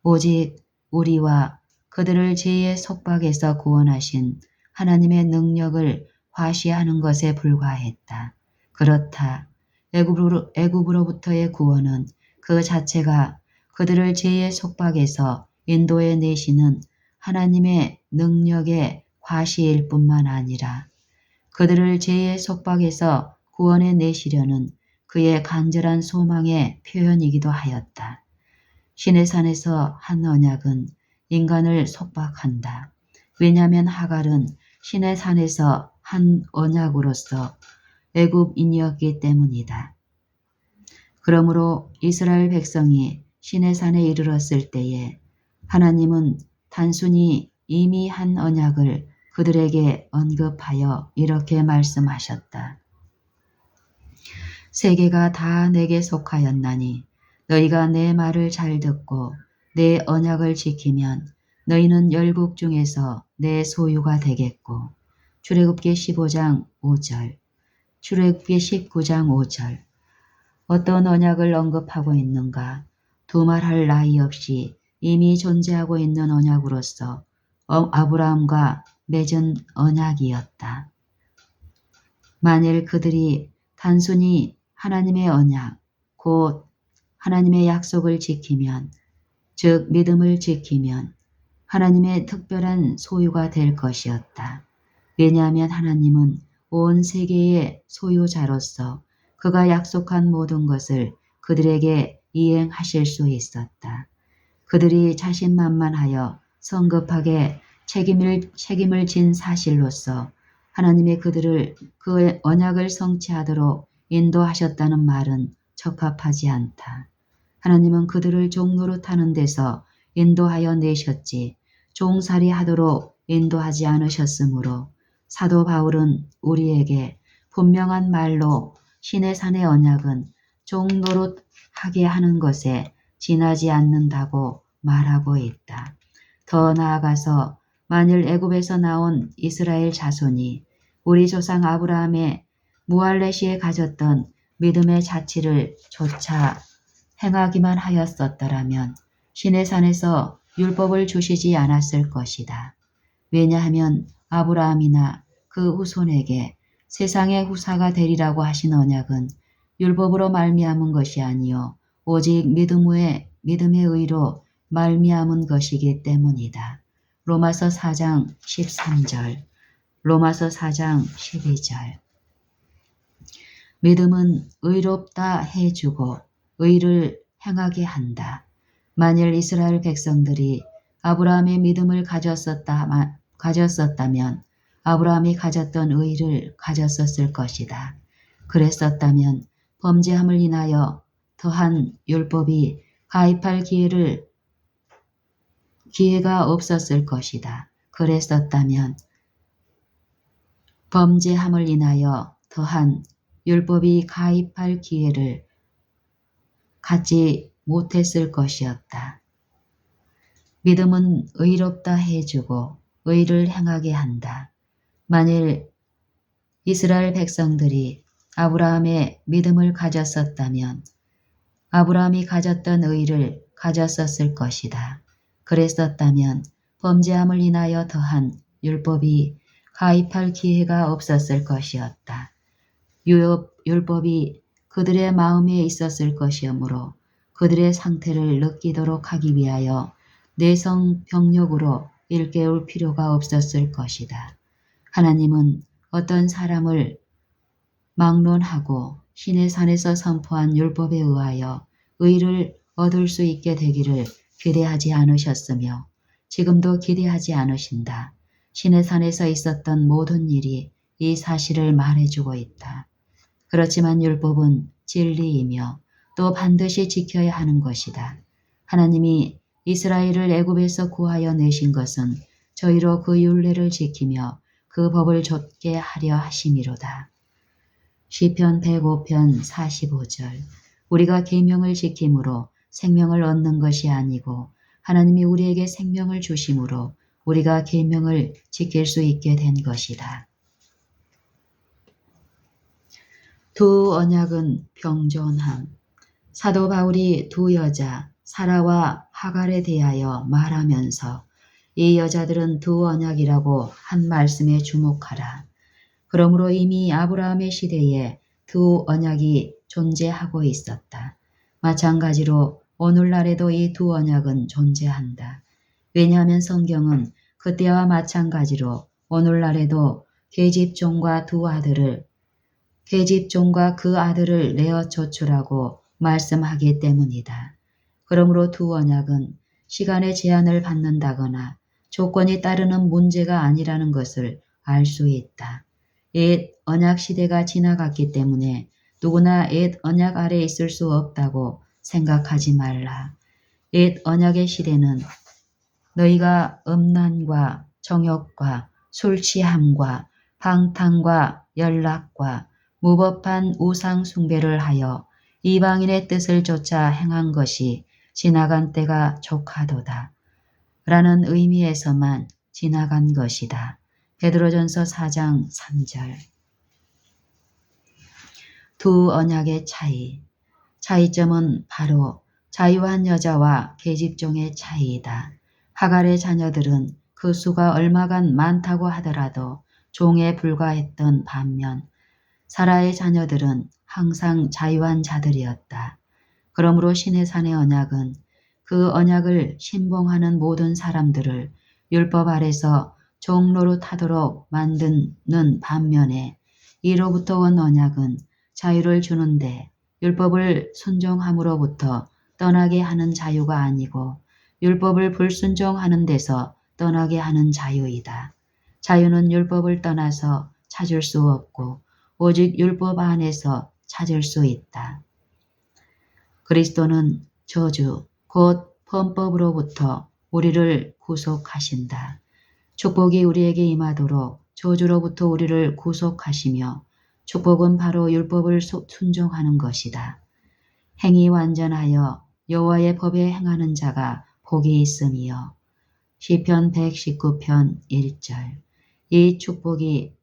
오직 우리와 그들을 죄의 속박에서 구원하신 하나님의 능력을 과시하는 것에 불과했다. 그렇다. 애굽으로부터의 구원은 그 자체가 그들을 죄의 속박에서 인도해 내시는 하나님의 능력의 과시일 뿐만 아니라 그들을 죄의 속박에서 구원해 내시려는 그의 간절한 소망의 표현이기도 하였다. 신의 산에서 한 언약은 인간을 속박한다. 왜냐하면 하갈은 신의 산에서 한 언약으로서 애굽인이었기 때문이다. 그러므로 이스라엘 백성이 신의 산에 이르렀을 때에 하나님은 단순히 이미 한 언약을 그들에게 언급하여 이렇게 말씀하셨다. 세계가 다 내게 속하였나니 너희가 내 말을 잘 듣고 내 언약을 지키면 너희는 열국 중에서 내 소유가 되겠고. 출애굽기 15장 5절, 출애굽기 19장 5절. 어떤 언약을 언급하고 있는가? 두말할 나위 없이 이미 존재하고 있는 언약으로서 아브라함과 맺은 언약이었다. 만일 그들이 단순히 하나님의 언약, 곧 하나님의 약속을 지키면, 즉 믿음을 지키면 하나님의 특별한 소유가 될 것이었다. 왜냐하면 하나님은 온 세계의 소유자로서 그가 약속한 모든 것을 그들에게 이행하실 수 있었다. 그들이 자신만만하여 성급하게 책임을 진 사실로서 하나님의 그들을 그 언약을 성취하도록 인도하셨다는 말은 적합하지 않다. 하나님은 그들을 종노릇하는 데서 인도하여 내셨지 종살이 하도록 인도하지 않으셨으므로 사도 바울은 우리에게 분명한 말로 신의 산의 언약은 종노릇하게 하는 것에 지나지 않는다고 말하고 있다. 더 나아가서 만일 애굽에서 나온 이스라엘 자손이 우리 조상 아브라함의 무할레시에 가졌던 믿음의 자치를 조차 행하기만 하였었더라면 신의 산에서 율법을 주시지 않았을 것이다. 왜냐하면 아브라함이나 그 후손에게 세상의 후사가 되리라고 하신 언약은 율법으로 말미암은 것이 아니요 오직 믿음의 의로 말미암은 것이기 때문이다. 로마서 4장 13절, 로마서 4장 12절. 믿음은 의롭다 해주고 의를 행하게 한다. 만일 이스라엘 백성들이 아브라함의 믿음을 가졌었다면 아브라함이 가졌던 의를 가졌었을 것이다. 그랬었다면 범죄함을 인하여 더한 율법이 가입할 기회가 없었을 것이다. 그랬었다면 범죄함을 인하여 더한 율법이 가입할 기회를 갖지 못했을 것이었다. 믿음은 의롭다 해주고 의를 행하게 한다. 만일 이스라엘 백성들이 아브라함의 믿음을 가졌었다면 아브라함이 가졌던 의를 가졌었을 것이다. 그랬었다면 범죄함을 인하여 더한 율법이 가입할 기회가 없었을 것이었다. 율법이 그들의 마음에 있었을 것이므로 그들의 상태를 느끼도록 하기 위하여 내성 병력으로 일깨울 필요가 없었을 것이다. 하나님은 어떤 사람을 막론하고 신의 산에서 선포한 율법에 의하여 의를 얻을 수 있게 되기를 기대하지 않으셨으며 지금도 기대하지 않으신다. 신의 산에서 있었던 모든 일이 이 사실을 말해주고 있다. 그렇지만 율법은 진리이며 또 반드시 지켜야 하는 것이다. 하나님이 이스라엘을 애굽에서 구하여 내신 것은 저희로 그 율례를 지키며 그 법을 좇게 하려 하심이로다. 시편 105편 45절. 우리가 계명을 지킴으로 생명을 얻는 것이 아니고 하나님이 우리에게 생명을 주심으로 우리가 계명을 지킬 수 있게 된 것이다. 두 언약은 병존함. 사도 바울이 두 여자 사라와 하갈에 대하여 말하면서 이 여자들은 두 언약이라고 한 말씀에 주목하라. 그러므로 이미 아브라함의 시대에 두 언약이 존재하고 있었다. 마찬가지로 오늘날에도 이 두 언약은 존재한다. 왜냐하면 성경은 그때와 마찬가지로 오늘날에도 계집종과 그 아들을 내어 조출하고 말씀하기 때문이다. 그러므로 두 언약은 시간의 제한을 받는다거나 조건이 따르는 문제가 아니라는 것을 알 수 있다. 옛 언약 시대가 지나갔기 때문에 누구나 옛 언약 아래 있을 수 없다고 생각하지 말라. 옛 언약의 시대는 너희가 음란과 정욕과 술 취함과 방탕과 연락과 무법한 우상 숭배를 하여 이방인의 뜻을 쫓아 행한 것이 지나간 때가 족하도다. 라는 의미에서만 지나간 것이다. 베드로전서 4장 3절. 두 언약의 차이점은 바로 자유한 여자와 계집종의 차이이다. 하갈의 자녀들은 그 수가 얼마간 많다고 하더라도 종에 불과했던 반면 사라의 자녀들은 항상 자유한 자들이었다. 그러므로 신의 산의 언약은 그 언약을 신봉하는 모든 사람들을 율법 아래서 종로로 타도록 만드는 반면에 이로부터 온 언약은 자유를 주는데 율법을 순종함으로부터 떠나게 하는 자유가 아니고 율법을 불순종하는 데서 떠나게 하는 자유이다. 자유는 율법을 떠나서 찾을 수 없고 오직 율법 안에서 찾을 수 있다. 그리스도는 저주, 곧 범법으로부터 우리를 구속하신다. 축복이 우리에게 임하도록 저주로부터 우리를 구속하시며 축복은 바로 율법을 순종하는 것이다. 행이 완전하여 여호와의 법에 행하는 자가 복이 있으며 시편 119편 1절. 이 축복이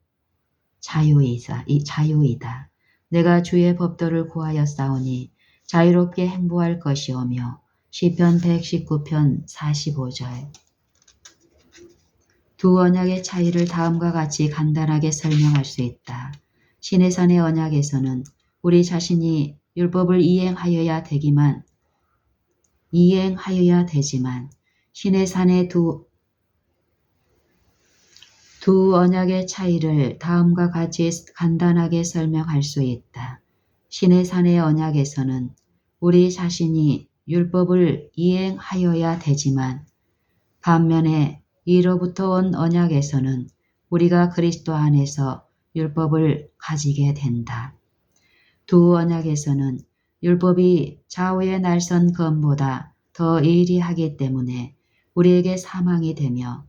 자유이다. 내가 주의 법도를 구하여 싸우니 자유롭게 행보할 것이오며 시편 119편 45절. 두 언약의 차이를 다음과 같이 간단하게 설명할 수 있다. 시내산의 언약에서는 우리 자신이 율법을 이행하여야 되지만 시내산의 두 언약의 차이를 다음과 같이 간단하게 설명할 수 있다. 시내산의 언약에서는 우리 자신이 율법을 이행하여야 되지만 반면에 이로부터 온 언약에서는 우리가 그리스도 안에서 율법을 가지게 된다. 두 언약에서는 율법이 좌우의 날선 검보다 더 예리하기 때문에 우리에게 사망이 되며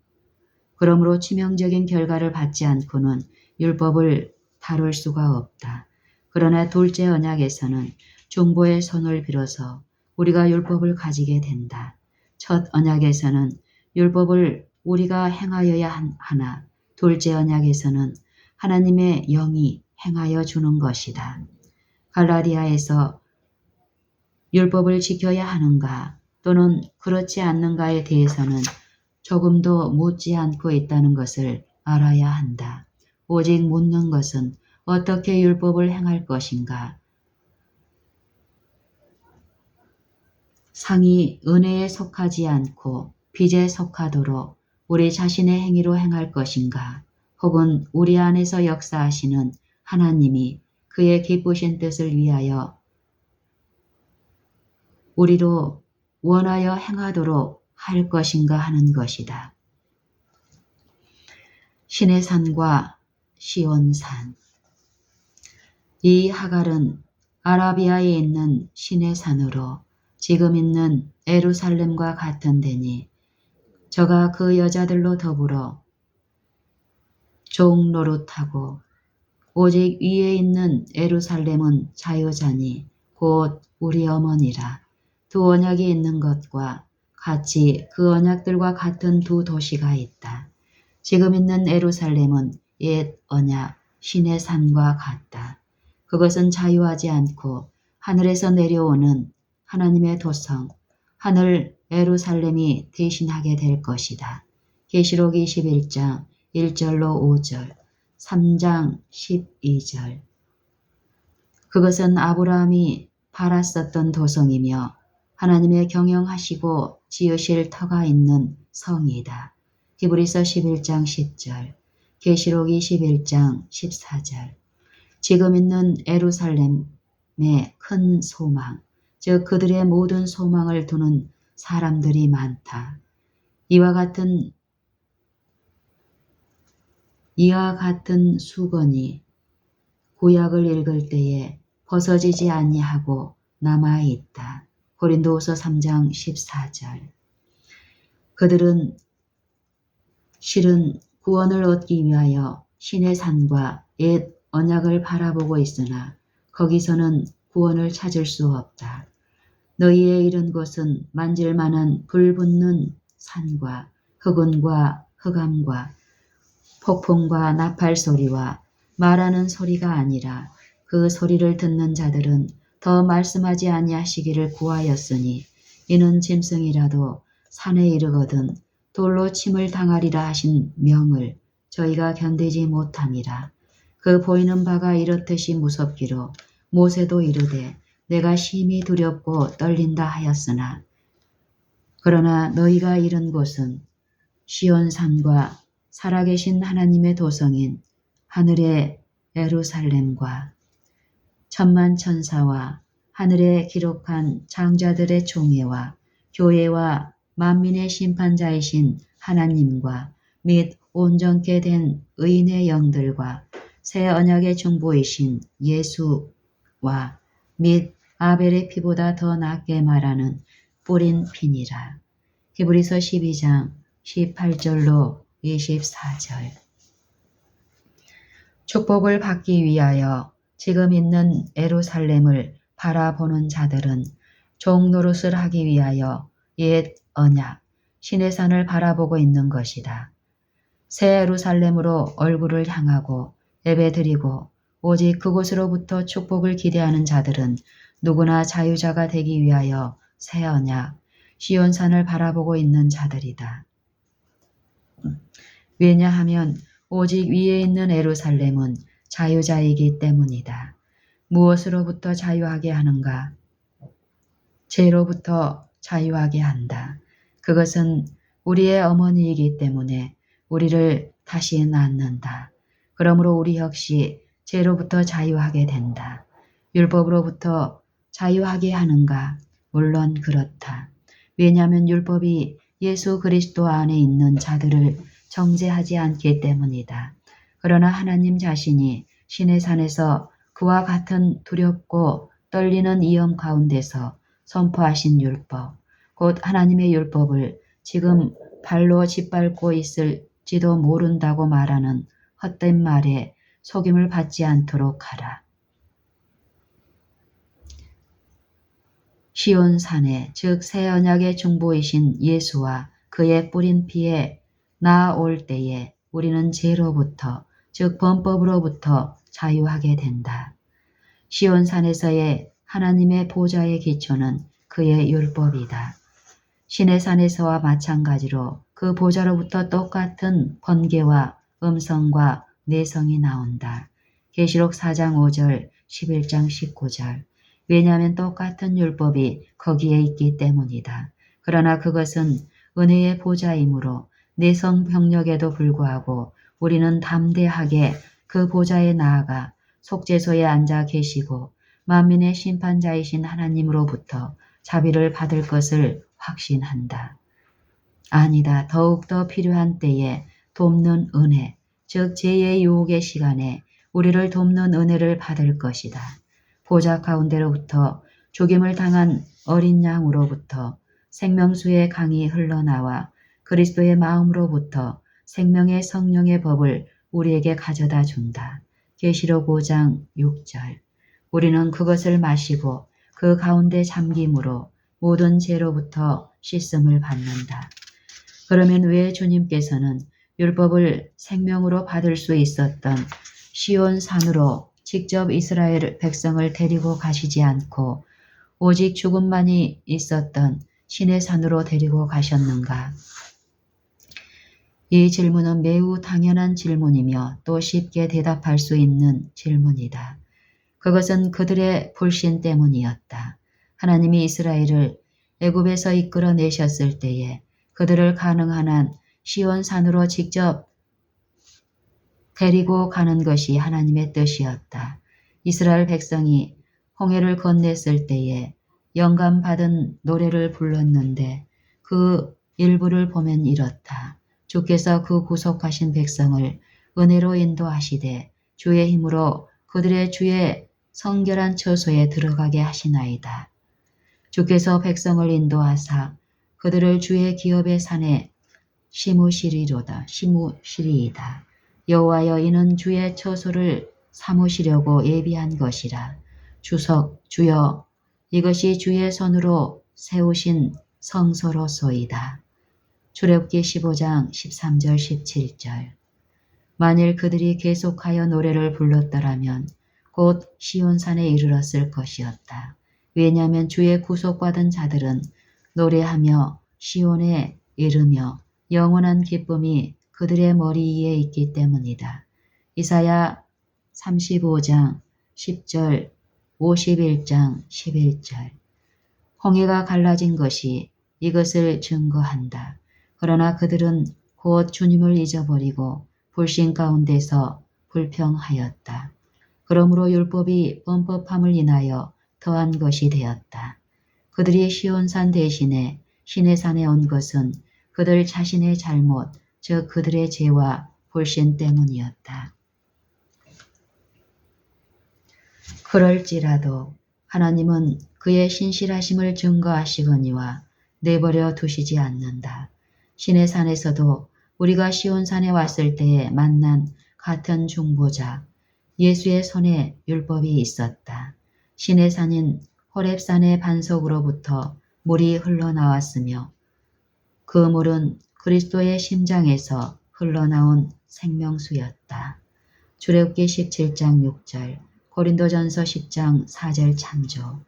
그러므로 치명적인 결과를 받지 않고는 율법을 다룰 수가 없다. 그러나 둘째 언약에서는 중보의 손을 빌어서 우리가 율법을 가지게 된다. 첫 언약에서는 율법을 우리가 행하여야 하나 둘째 언약에서는 하나님의 영이 행하여 주는 것이다. 갈라디아에서 율법을 지켜야 하는가 또는 그렇지 않는가에 대해서는 조금도 묻지 않고 있다는 것을 알아야 한다. 오직 묻는 것은 어떻게 율법을 행할 것인가. 상이 은혜에 속하지 않고 빚에 속하도록 우리 자신의 행위로 행할 것인가. 혹은 우리 안에서 역사하시는 하나님이 그의 기쁘신 뜻을 위하여 우리로 원하여 행하도록 할 것인가 하는 것이다. 시내산과 시온산. 이 하갈은 아라비아에 있는 시내산으로 지금 있는 예루살렘과 같은 데니 저가 그 여자들로 더불어 종 노릇하고 오직 위에 있는 예루살렘은 자유자니 곧 우리 어머니라. 두 언약이 있는 것과 같이 그 언약들과 같은 두 도시가 있다. 지금 있는 예루살렘은 옛 언약 신의 산과 같다. 그것은 자유하지 않고 하늘에서 내려오는 하나님의 도성 하늘 예루살렘이 대신하게 될 것이다. 계시록 21장 1절로 5절 3장 12절. 그것은 아브라함이 팔았었던 도성이며 하나님의 경영하시고 지으실 터가 있는 성이다. 히브리서 11장 10절, 계시록 21장 14절. 지금 있는 예루살렘의 큰 소망, 즉 그들의 모든 소망을 두는 사람들이 많다. 이와 같은 수건이 구약을 읽을 때에 벗어지지 아니하고 남아있다. 고린도후서 3장 14절. 그들은 실은 구원을 얻기 위하여 신의 산과 옛 언약을 바라보고 있으나 거기서는 구원을 찾을 수 없다. 너희의 이른 곳은 만질만한 불붙는 산과 흑운과 흑암과 폭풍과 나팔 소리와 말하는 소리가 아니라 그 소리를 듣는 자들은 더 말씀하지 아니하시기를 구하였으니 이는 짐승이라도 산에 이르거든 돌로 침을 당하리라 하신 명을 저희가 견디지 못함이라. 그 보이는 바가 이렇듯이 무섭기로 모세도 이르되 내가 심히 두렵고 떨린다 하였으나 그러나 너희가 이른 곳은 시온산과 살아계신 하나님의 도성인 하늘의 예루살렘과 천만 천사와 하늘에 기록한 장자들의 총회와 교회와 만민의 심판자이신 하나님과 및 온전케 된 의인의 영들과 새 언약의 중보이신 예수와 및 아벨의 피보다 더 낫게 말하는 뿌린 피니라. 히브리서 12장 18절로 24절. 축복을 받기 위하여 지금 있는 예루살렘을 바라보는 자들은 종노릇을 하기 위하여 옛 언약, 신의 산을 바라보고 있는 것이다. 새 예루살렘으로 얼굴을 향하고 예배드리고 오직 그곳으로부터 축복을 기대하는 자들은 누구나 자유자가 되기 위하여 새 언약, 시온산을 바라보고 있는 자들이다. 왜냐하면 오직 위에 있는 예루살렘은 자유자이기 때문이다. 무엇으로부터 자유하게 하는가? 죄로부터 자유하게 한다. 그것은 우리의 어머니이기 때문에 우리를 다시 낳는다. 그러므로 우리 역시 죄로부터 자유하게 된다. 율법으로부터 자유하게 하는가? 물론 그렇다. 왜냐하면 율법이 예수 그리스도 안에 있는 자들을 정죄하지 않기 때문이다. 그러나 하나님 자신이 신의 산에서 그와 같은 두렵고 떨리는 위험 가운데서 선포하신 율법, 곧 하나님의 율법을 지금 발로 짓밟고 있을지도 모른다고 말하는 헛된 말에 속임을 받지 않도록 하라. 시온산에 즉 새 언약의 중보이신 예수와 그의 뿌린 피에 나아올 때에 우리는 죄로부터 즉 범법으로부터 자유하게 된다. 시온산에서의 하나님의 보좌의 기초는 그의 율법이다. 신의 산에서와 마찬가지로 그 보좌로부터 똑같은 번개와 음성과 내성이 나온다. 계시록 4장 5절, 11장 19절. 왜냐하면 똑같은 율법이 거기에 있기 때문이다. 그러나 그것은 은혜의 보좌이므로 내성 병력에도 불구하고 우리는 담대하게 그 보좌에 나아가 속죄소에 앉아 계시고 만민의 심판자이신 하나님으로부터 자비를 받을 것을 확신한다. 아니다. 더욱더 필요한 때에 돕는 은혜, 즉 죄의 유혹의 시간에 우리를 돕는 은혜를 받을 것이다. 보좌 가운데로부터 죽임을 당한 어린 양으로부터 생명수의 강이 흘러나와 그리스도의 마음으로부터 생명의 성령의 법을 우리에게 가져다 준다. 계시록 5장 6절. 우리는 그것을 마시고 그 가운데 잠김으로 모든 죄로부터 씻음을 받는다. 그러면 왜 주님께서는 율법을 생명으로 받을 수 있었던 시온산으로 직접 이스라엘 백성을 데리고 가시지 않고 오직 죽음만이 있었던 신의 산으로 데리고 가셨는가? 이 질문은 매우 당연한 질문이며 또 쉽게 대답할 수 있는 질문이다. 그것은 그들의 불신 때문이었다. 하나님이 이스라엘을 애굽에서 이끌어내셨을 때에 그들을 가능한 한 시온산으로 직접 데리고 가는 것이 하나님의 뜻이었다. 이스라엘 백성이 홍해를 건넸을 때에 영감받은 노래를 불렀는데 그 일부를 보면 이렇다. 주께서 그 구속하신 백성을 은혜로 인도하시되 주의 힘으로 그들의 주의 성결한 처소에 들어가게 하시나이다. 주께서 백성을 인도하사 그들을 주의 기업의 산에 심으시리이다. 여호와여 이는 주의 처소를 삼으시려고 예비한 것이라. 주여 이것이 주의 손으로 세우신 성소로소이다. 출애굽기 15장 13절 17절. 만일 그들이 계속하여 노래를 불렀더라면 곧 시온산에 이르렀을 것이었다. 왜냐하면 주의 구속받은 자들은 노래하며 시온에 이르며 영원한 기쁨이 그들의 머리 위에 있기 때문이다. 이사야 35장 10절 51장 11절. 홍해가 갈라진 것이 이것을 증거한다. 그러나 그들은 곧 주님을 잊어버리고 불신 가운데서 불평하였다. 그러므로 율법이 범법함을 인하여 더한 것이 되었다. 그들이 시온산 대신에 시내산에 온 것은 그들 자신의 잘못, 즉 그들의 죄와 불신 때문이었다. 그럴지라도 하나님은 그의 신실하심을 증거하시거니와 내버려 두시지 않는다. 시내산에서도 우리가 시온산에 왔을 때에 만난 같은 중보자 예수의 손에 율법이 있었다. 시내산인 호렙산의 반석으로부터 물이 흘러나왔으며 그 물은 그리스도의 심장에서 흘러나온 생명수였다. 출애굽기 17장 6절, 고린도전서 10장 4절 참조.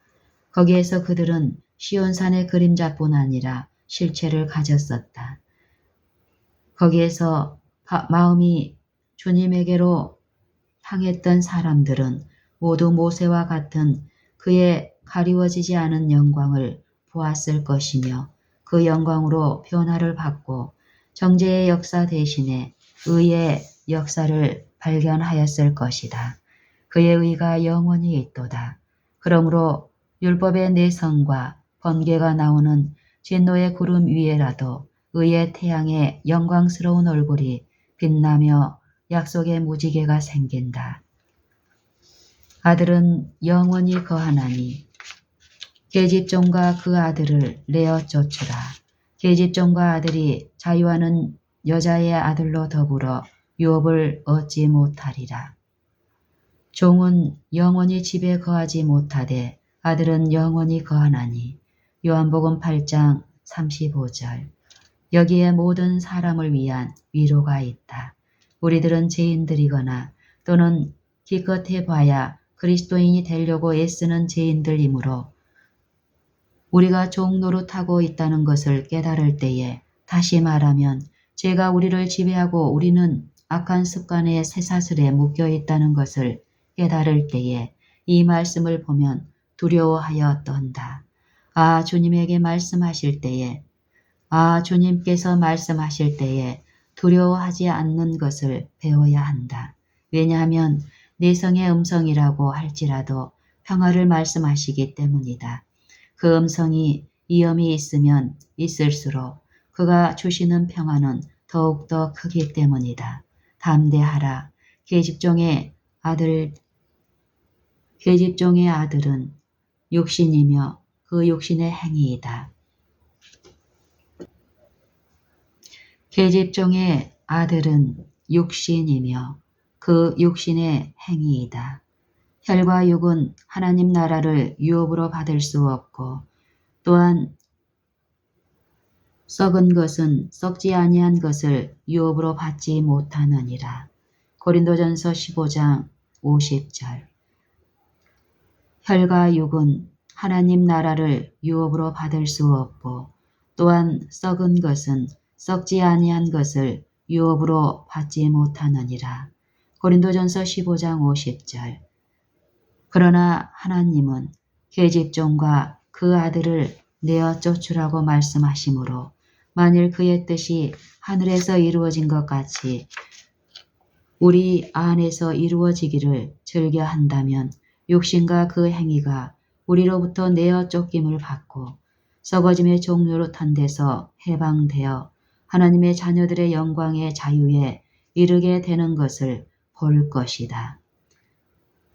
거기에서 그들은 시온산의 그림자뿐 아니라 실체를 가졌었다. 거기에서 마음이 주님에게로 향했던 사람들은 모두 모세와 같은 그의 가리워지지 않은 영광을 보았을 것이며 그 영광으로 변화를 받고 정죄의 역사 대신에 의의 역사를 발견하였을 것이다. 그의 의가 영원히 있도다. 그러므로 율법의 내성과 번개가 나오는 진노의 구름 위에라도 의의 태양의 영광스러운 얼굴이 빛나며 약속의 무지개가 생긴다. 아들은 영원히 거하나니 계집종과 그 아들을 내어 쫓으라. 계집종과 아들이 자유하는 여자의 아들로 더불어 유업을 얻지 못하리라. 종은 영원히 집에 거하지 못하되 아들은 영원히 거하나니. 요한복음 8장 35절. 여기에 모든 사람을 위한 위로가 있다. 우리들은 죄인들이거나 또는 기껏해 봐야 그리스도인이 되려고 애쓰는 죄인들이므로 우리가 종 노릇하고 있다는 것을 깨달을 때에, 다시 말하면 죄가 우리를 지배하고 우리는 악한 습관의 쇠사슬에 묶여 있다는 것을 깨달을 때에 이 말씀을 보면 두려워하여 떤다. 주님에게 말씀하실 때에, 주님께서 말씀하실 때에 두려워하지 않는 것을 배워야 한다. 왜냐하면 내성의 음성이라고 할지라도 평화를 말씀하시기 때문이다. 그 음성이 위험이 있으면 있을수록 그가 주시는 평화는 더욱더 크기 때문이다. 담대하라. 계집종의 아들은 육신이며 그 육신의 행위이다. 계집종의 아들은 육신이며 그 육신의 행위이다. 혈과 육은 하나님 나라를 유업으로 받을 수 없고 또한 썩은 것은 썩지 아니한 것을 유업으로 받지 못하느니라. 고린도전서 15장 50절. 혈과 육은 하나님 나라를 유업으로 받을 수 없고 또한 썩은 것은 썩지 아니한 것을 유업으로 받지 못하느니라. 고린도전서 15장 50절. 그러나 하나님은 계집종과 그 아들을 내어 쫓으라고 말씀하시므로 만일 그의 뜻이 하늘에서 이루어진 것 같이 우리 안에서 이루어지기를 즐겨 한다면 육신과 그 행위가 우리로부터 내어 쫓김을 받고 썩어짐의 종노릇한 데서 해방되어 하나님의 자녀들의 영광의 자유에 이르게 되는 것을 볼 것이다.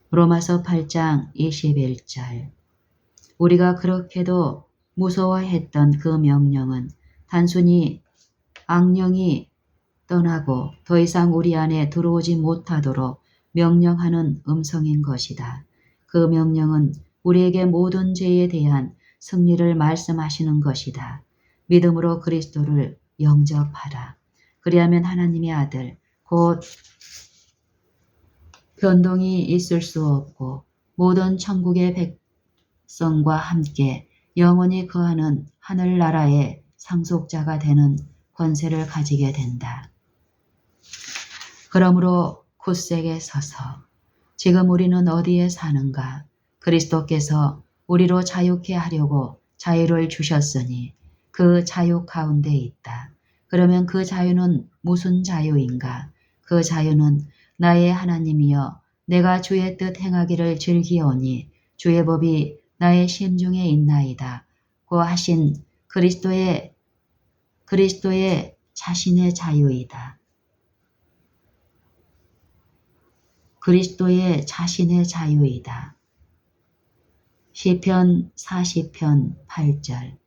로마서 8장 21절. 우리가 그렇게도 무서워했던 그 명령은 단순히 악령이 떠나고 더 이상 우리 안에 들어오지 못하도록 명령하는 음성인 것이다. 그 명령은 우리에게 모든 죄에 대한 승리를 말씀하시는 것이다. 믿음으로 그리스도를 영접하라. 그리하면 하나님의 아들, 곧 변동이 있을 수 없고 모든 천국의 백성과 함께 영원히 거하는 하늘나라의 상속자가 되는 권세를 가지게 된다. 그러므로 굳세게 서서 지금 우리는 어디에 사는가? 그리스도께서 우리로 자유케 하려고 자유를 주셨으니 그 자유 가운데 있다. 그러면 그 자유는 무슨 자유인가? 그 자유는 나의 하나님이여 내가 주의 뜻 행하기를 즐기오니 주의 법이 나의 심중에 있나이다. 고 하신 그리스도의 자신의 자유이다. 그리스도의 자신의 자유이다. 시편 40편 8절.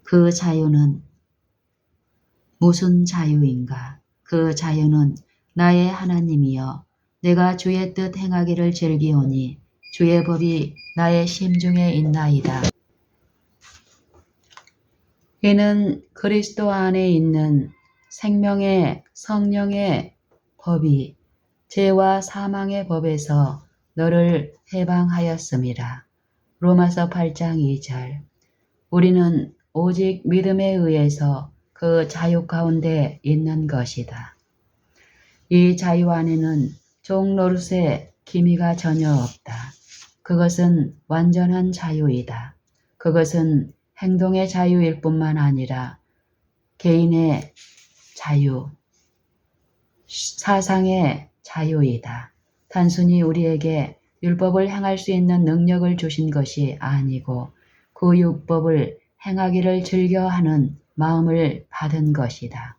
그 자유는 무슨 자유인가? 그 자유는 나의 하나님이여 내가 주의 뜻 행하기를 즐기오니 주의 법이 나의 심중에 있나이다. 이는 그리스도 안에 있는 생명의 성령의 법이 죄와 사망의 법에서 너를 해방하였음이라. 로마서 8장 2절. 우리는 오직 믿음에 의해서 그 자유 가운데 있는 것이다. 이 자유 안에는 종 노릇의 기미가 전혀 없다. 그것은 완전한 자유이다. 그것은 행동의 자유일 뿐만 아니라 개인의 자유, 사상의 자유이다. 단순히 우리에게 율법을 행할 수 있는 능력을 주신 것이 아니고 그 율법을 행하기를 즐겨하는 마음을 받은 것이다.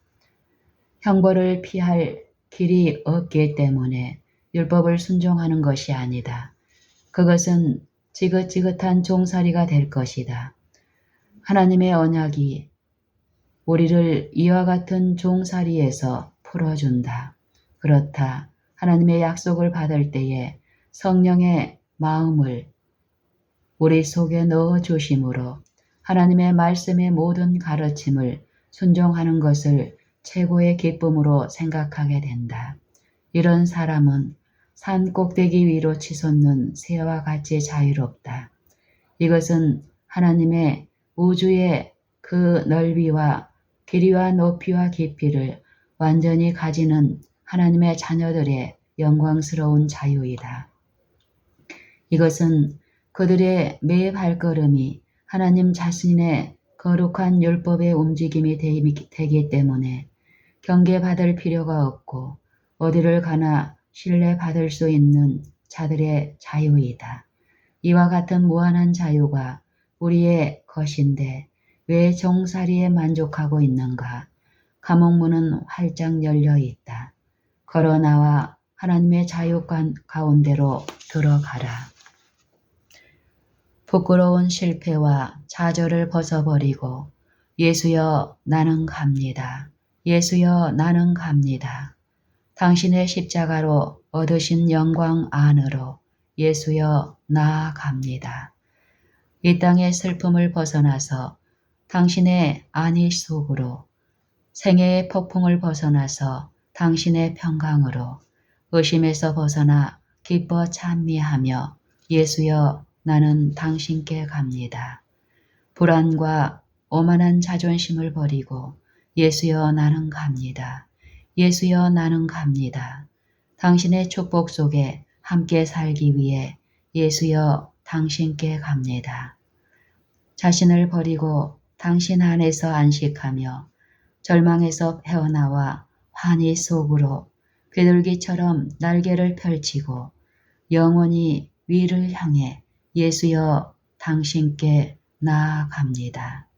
형벌을 피할 길이 없기 때문에 율법을 순종하는 것이 아니다. 그것은 지긋지긋한 종살이가 될 것이다. 하나님의 언약이 우리를 이와 같은 종살이에서 풀어준다. 그렇다. 하나님의 약속을 받을 때에 성령의 마음을 우리 속에 넣어주심으로 하나님의 말씀의 모든 가르침을 순종하는 것을 최고의 기쁨으로 생각하게 된다. 이런 사람은 산 꼭대기 위로 치솟는 새와 같이 자유롭다. 이것은 하나님의 우주의 그 넓이와 길이와 높이와 깊이를 완전히 가지는 하나님의 자녀들의 영광스러운 자유이다. 이것은 그들의 매 발걸음이 하나님 자신의 거룩한 율법의 움직임이 되기 때문에 경계받을 필요가 없고 어디를 가나 신뢰받을 수 있는 자들의 자유이다. 이와 같은 무한한 자유가 우리의 것인데 왜 종살이에 만족하고 있는가? 감옥문은 활짝 열려 있다. 걸어 나와 하나님의 자유 가운데로 들어가라. 부끄러운 실패와 좌절을 벗어버리고 예수여 나는 갑니다. 예수여 나는 갑니다. 당신의 십자가로 얻으신 영광 안으로 예수여 나아갑니다. 이 땅의 슬픔을 벗어나서 당신의 안위 속으로 생애의 폭풍을 벗어나서 당신의 평강으로 의심에서 벗어나 기뻐 찬미하며 예수여 나는 당신께 갑니다. 불안과 오만한 자존심을 버리고 예수여 나는 갑니다. 예수여 나는 갑니다. 당신의 축복 속에 함께 살기 위해 예수여 당신께 갑니다. 자신을 버리고 당신 안에서 안식하며 절망에서 헤어나와 환희 속으로 비둘기처럼 날개를 펼치고 영원히 위를 향해 예수여 당신께 나아갑니다.